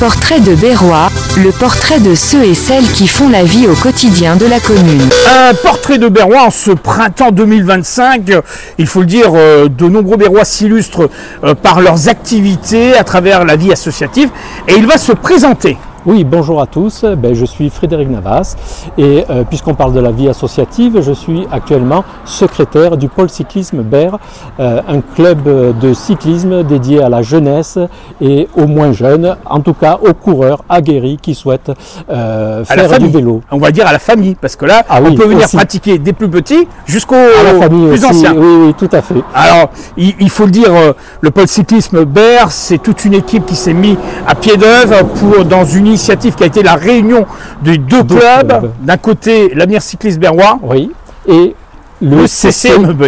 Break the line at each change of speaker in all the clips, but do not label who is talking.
Portrait de Berrois, le portrait de ceux et celles qui font la vie au quotidien de la commune.
Un portrait de Berrois en ce printemps 2025. Il faut le dire, de nombreux Berrois s'illustrent par leurs activités à travers la vie associative et il va se présenter.
Oui, bonjour à tous, je suis Frédéric Navas et puisqu'on parle de la vie associative, je suis actuellement secrétaire du pôle cyclisme Berre, un club de cyclisme dédié à la jeunesse et aux moins jeunes, en tout cas aux coureurs aguerris qui souhaitent faire du vélo.
On va dire à la famille, parce que là, on peut venir pratiquer des plus petits jusqu'aux plus anciens.
Oui, tout à fait.
Alors, il faut le dire, le pôle cyclisme Berre, c'est toute une équipe qui s'est mise à pied d'œuvre dans une initiative qui a été la réunion de deux clubs. D'un côté, l'Avenir Cycliste Berrois.
Oui. Et le CCMB.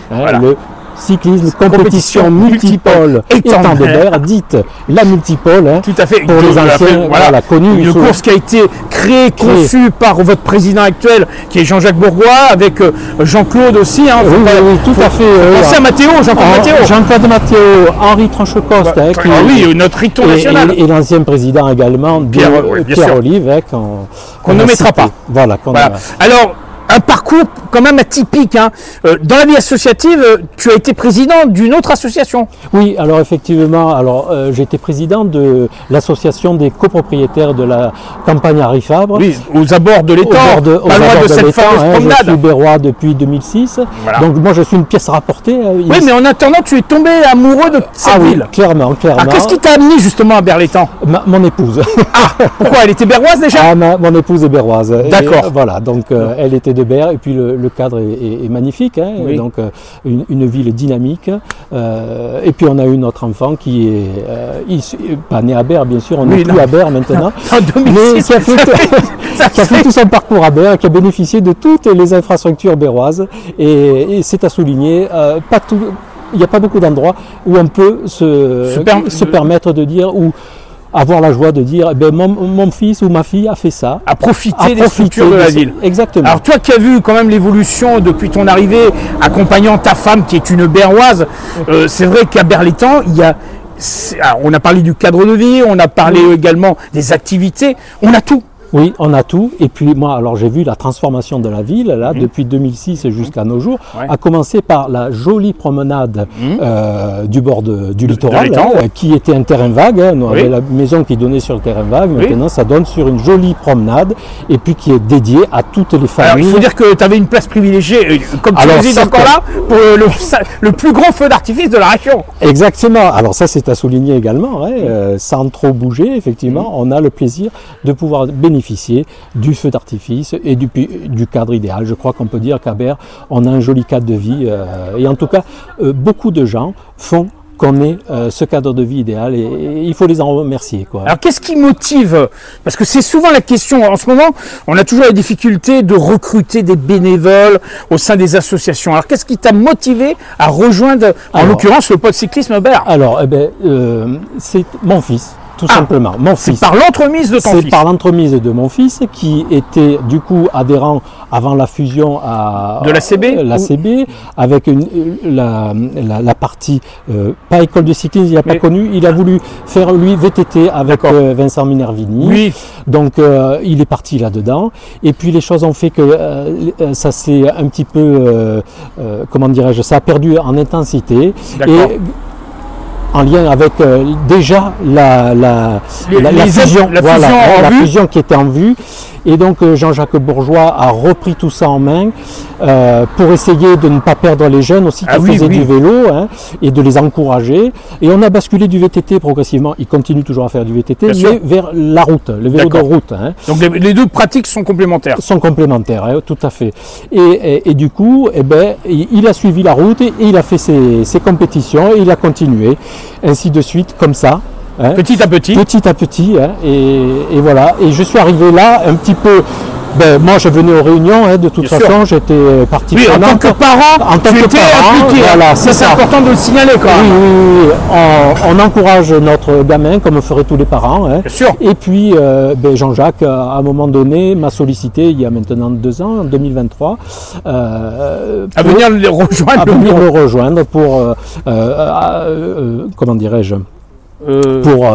Voilà.
Le cyclisme compétition multipole étang de Berre, dite la multipole.
Tout à fait.
Pour les anciens, voilà, connue.
Une course qui a été conçue par votre président actuel, qui est Jean-Jacques Bourgois, avec Jean-Claude aussi.
Oui, tout à fait.
Pensez à Mathéo,
Jean-Claude Mathéo, Henri Tranchecoste.
Oui, notre riton national.
Et l'ancien président également, Pierre Olive,
qu'on ne mettra pas.
Voilà.
Alors, un parcours quand même atypique. Dans la vie associative, tu as été président d'une autre association.
Oui, alors effectivement, j'ai été président de l'association des copropriétaires de la campagne Henri Fabre.
Oui, aux abords de l'étang, pas loin de cette fameuse promenade.
Je suis berrois depuis 2006, donc moi je suis une pièce rapportée.
Oui, mais en attendant, tu es tombé amoureux de cette ville.
Clairement.
Alors, qu'est-ce qui t'a amené justement à Berre-l'Étang?
Mon épouse.
Pourquoi? Elle était berroise déjà?
Mon épouse est berroise.
D'accord.
Voilà, donc elle était de Berre et puis le cadre est magnifique,
oui.
Donc une ville dynamique. Et puis on a eu notre enfant qui est pas né à Berre, bien sûr, on n'est plus à Berre maintenant, mais qui a fait tout son parcours à Berre, qui a bénéficié de toutes les infrastructures berroises. Et c'est à souligner, il n'y a pas beaucoup d'endroits où on peut se permettre de dire, ou avoir la joie de dire, mon fils ou ma fille a fait ça.
À profiter des structures de la ville.
Exactement.
Alors toi qui as vu quand même l'évolution depuis ton arrivée, accompagnant ta femme qui est une berroise, c'est vrai qu'à Berre-l'Étang, on a parlé du cadre de vie, on a parlé également des activités, on a tout.
Oui, on a tout. Et puis moi, alors j'ai vu la transformation de la ville, là, depuis 2006 jusqu'à nos jours, à commencer par la jolie promenade du bord du littoral, qui était un terrain vague. Nous avions la maison qui donnait sur le terrain vague. Maintenant, ça donne sur une jolie promenade, et puis qui est dédiée à toutes les familles.
Alors, il faut dire que tu avais une place privilégiée, comme tu le dis encore là, pour le plus grand feu d'artifice de la région.
Exactement. Alors ça, c'est à souligner également, sans trop bouger, effectivement, on a le plaisir de pouvoir bénéficier du feu d'artifice et du cadre idéal. Je crois qu'on peut dire qu'à Berre, on a un joli cadre de vie et en tout cas, beaucoup de gens font qu'on ait ce cadre de vie idéal et il faut les en remercier.
Alors qu'est-ce qui motive? Parce que c'est souvent la question. En ce moment, on a toujours la difficulté de recruter des bénévoles au sein des associations. Alors qu'est-ce qui t'a motivé à rejoindre, en l'occurrence, le pôle cyclisme Berre?
Alors, c'est mon fils. Tout simplement, mon fils.
C'est par l'entremise de ton fils.
C'est par l'entremise de mon fils qui était du coup adhérent avant la fusion
de
l'ACB, avec la partie pas école de cyclisme, il n'a pas connu. Il a voulu faire lui VTT avec Vincent Minervini.
Oui.
Donc il est parti là-dedans. Et puis les choses ont fait que ça s'est un petit peu, comment dirais-je, ça a perdu en intensité. Et en lien avec déjà la fusion qui était en vue. Et donc Jean-Jacques Bourgois a repris tout ça en main pour essayer de ne pas perdre les jeunes aussi qui faisaient du vélo et de les encourager. Et on a basculé du VTT progressivement. Il continue toujours à faire du VTT, mais vers la route, le vélo de route.
Donc les deux pratiques sont complémentaires.
Sont complémentaires, tout à fait. Et du coup, il a suivi la route et il a fait ses compétitions et il a continué. Ainsi de suite, comme ça.
Petit à petit.
Petit à petit. Et voilà. Et je suis arrivé là un petit peu moi, je venais aux réunions, de toute façon, j'étais partie prenante.
En tant que parent, tu étais impliqué. Voilà, c'est important de le signaler quand même.
Oui. On encourage notre gamin, comme feraient tous les parents.
Bien sûr.
Et puis, Jean-Jacques, à un moment donné, m'a sollicité, il y a maintenant 2 ans, en 2023,
à venir le rejoindre.
pour, comment dirais-je, pour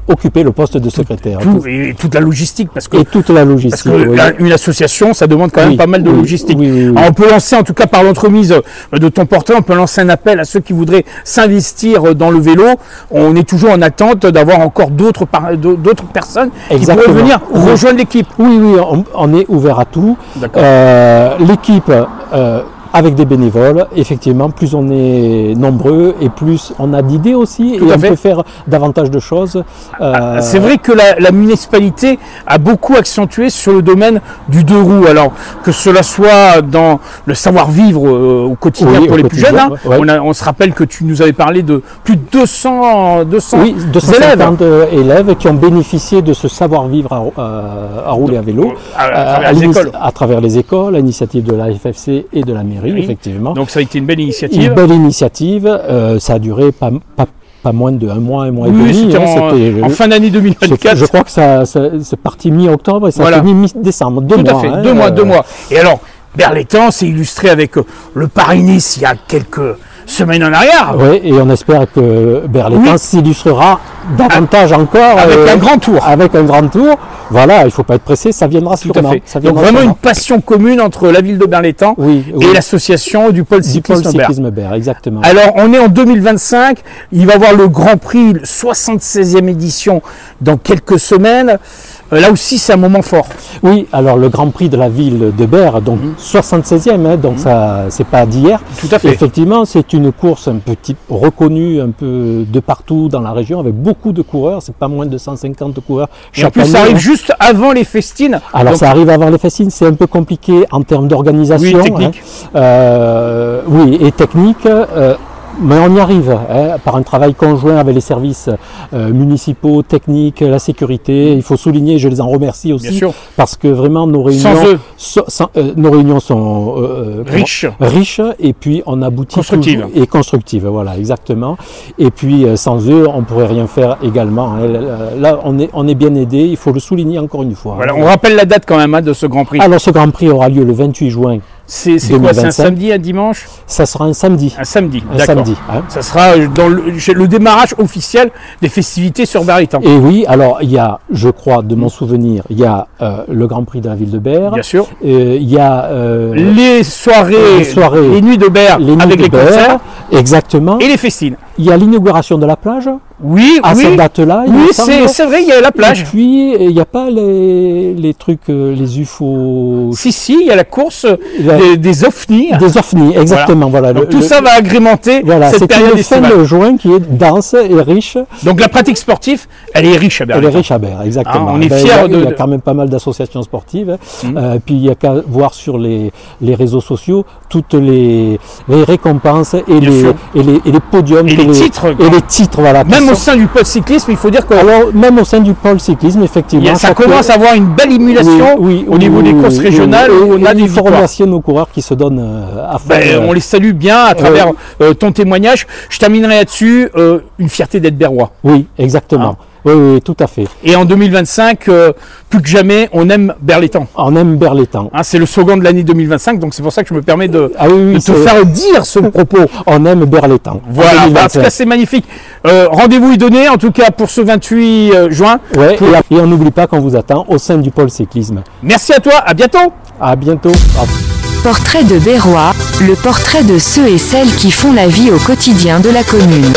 occuper le poste de secrétaire.
Et toute la logistique, parce que,
toute la logistique,
une association, ça demande quand même pas mal de logistique. Alors, on peut lancer, en tout cas par l'entremise de ton portrait, on peut lancer un appel à ceux qui voudraient s'investir dans le vélo. On est toujours en attente d'avoir encore d'autres personnes qui pourraient venir rejoindre l'équipe.
Oui, on est ouvert à tout. L'équipe, avec des bénévoles, effectivement, plus on est nombreux et plus on a d'idées aussi, et on peut faire davantage de choses.
C'est vrai que la municipalité a beaucoup accentué sur le domaine du deux roues, alors que cela soit dans le savoir-vivre au quotidien pour les plus jeunes. On se rappelle que tu nous avais parlé de plus de 200
élèves qui ont bénéficié de ce savoir-vivre à rouler à vélo à travers les écoles, à l'initiative de la FFC et de la mairie. Effectivement.
Donc ça a été une belle initiative.
Une belle initiative, ça a duré pas moins de un mois et demi.
C'était en fin d'année 2024.
Je crois que c'est parti mi-octobre et ça a fini mi-décembre. 2 mois.
Tout à fait, 2 mois. Et alors, Berlétan s'est illustré avec le Paris-Nice il y a quelques semaines en arrière.
Oui, et on espère que Berlétan s'illustrera davantage encore.
Avec un grand tour.
Avec un grand tour. Voilà, il ne faut pas être pressé, ça viendra sûrement.
Donc vraiment une passion commune entre la ville de Berlétan et l'association du pôle cyclisme Berre.
Exactement.
Alors on est en 2025, il va y avoir le Grand Prix, 76e édition dans quelques semaines. Là aussi, c'est un moment fort.
Oui, alors le Grand Prix de la ville de Berre, donc 76e, donc ça, c'est pas d'hier.
Tout à fait.
Effectivement, c'est une course un petit reconnue un peu de partout dans la région, avec beaucoup de coureurs. C'est pas moins de 150 coureurs chaque année.
Et en plus, ça arrive juste avant les festines.
Alors ça arrive avant les festines, c'est un peu compliqué en termes d'organisation.
Oui, technique.
Et technique. Mais on y arrive, par un travail conjoint avec les services municipaux, techniques, la sécurité. Il faut souligner, je les en remercie aussi, parce que vraiment nos réunions, nos réunions sont riches, et puis on aboutit constructives. Voilà, exactement. Et puis sans eux, on pourrait rien faire également. Là, on est bien aidé. Il faut le souligner encore une fois.
Voilà, on rappelle la date quand même de ce Grand Prix.
Alors ce Grand Prix aura lieu le 28 juin.
C'est quoi, c'est un samedi, un dimanche?
Ça sera un samedi.
Un samedi,
d'accord.
Ça sera dans le démarrage officiel des festivités sur Berlétan.
Et oui, alors il y a, je crois, de mon souvenir, il y a le Grand Prix de la ville de Berre.
Bien sûr.
Il y a
les soirées, les nuits de Berre avec les concerts.
Exactement.
Et les festines.
Il y a l'inauguration de la plage.
Oui,
cette date-là.
Oui, c'est vrai, il y a la plage.
Et puis, il n'y a pas les trucs, les UFO.
Si, il y a la course des ovnis.
Des ovnis, exactement. Voilà.
Donc, tout ça va agrémenter cette période estivale.
C'est une fin de juin qui est dense et riche.
Donc la pratique sportive, elle est riche à Berre.
Elle est riche à Berre, exactement.
On est fiers
Il y a quand même pas mal d'associations sportives. Puis il n'y a qu'à voir sur les réseaux sociaux toutes les récompenses et les podiums.
Et les
titres, voilà.
Même au sein du pôle cyclisme, il faut dire que...
Alors, même au sein du pôle cyclisme, effectivement.
Ça commence à avoir une belle émulation au niveau des courses régionales.
Où on a il faut remercier nos coureurs qui se donnent à fond.
On les salue bien à travers ton témoignage. Je terminerai là-dessus. Une fierté d'être berrois.
Oui, exactement. Oui, tout à fait.
Et en 2025, plus que jamais, on aime Berlétan.
On aime Berlétan.
C'est le slogan de l'année 2025, donc c'est pour ça que je me permets de te faire dire ce propos.
On aime Berlétan.
Voilà, en tout cas c'est magnifique. Rendez-vous est donné, en tout cas pour ce 28 juin.
Et on n'oublie pas qu'on vous attend au sein du pôle cyclisme.
Merci à toi, à bientôt.
À bientôt.
Portrait de Berrois, le portrait de ceux et celles qui font la vie au quotidien de la commune.